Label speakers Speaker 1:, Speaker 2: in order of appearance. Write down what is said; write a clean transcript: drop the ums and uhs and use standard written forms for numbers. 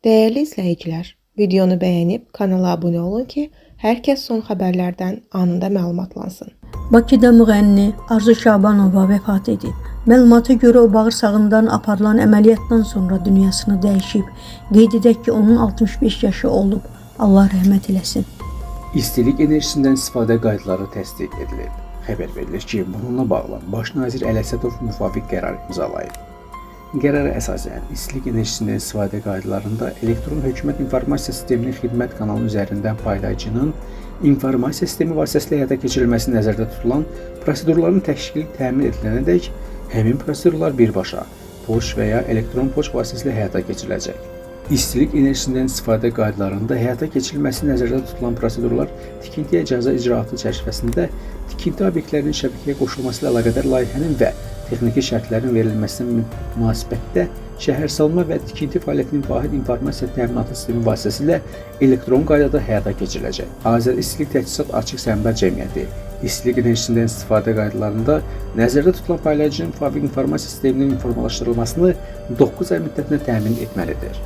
Speaker 1: Değerli izləyicilər, videonu bəyənib kanala abunə olun ki, hər kəs son xəbərlərdən anında məlumatlansın.
Speaker 2: Bakıda müğənni Arzu Şabanova vəfat edib. Məlumata görə o bağırsağından aparılan əməliyyatdan sonra dünyasını dəyişib. Qeyd edək ki, onun 65 yaşı olub. Allah rəhmət eləsin.
Speaker 3: İstilik enerjisindən istifadə qaydaları təsdiq edilib. Xəbər verilir ki, bununla bağlı Baş nazir Əli Əsədov müvafiq qərar imzalayıb. Qərara əsasən, istilik enerjisindən istifadə qaydalarında elektron hökumət informasiya sisteminin xidmət kanalı üzərindən paylayıcının informasiya sistemi vasitəsilə həyata keçirilməsi nəzərdə tutulan prosedurların təşkili təmin edilənədək həmin prosedurlar birbaşa poçt və ya elektron poçt vasitəsilə həyata keçiriləcək. İstilik enerjisindən istifadə qaydalarında həyata keçirilməsi nəzərdə tutulan prosedurlar tikinti icazə icraatı çərçivəsində tikinti obyektlərinin şəbəkəyə qoşulması ilə əlaqədar layihənin və texniki şərtlərin verilməsinə münasibətdə şəhərsalma və tikinti fəaliyyətinin vahid informasiya təminatı sistemi vasitəsilə elektron qaydada həyata keçiriləcək. Azər İstilik Təhsilat Açıq Səhmdar Cəmiyyəti istilik enerjisindən istifadə qaydalarında nəzərdə tutulan paylayıcının müvafiq informasiya sisteminin formalaşdırılmasını 9 ay müddətinə təmin etməlidir.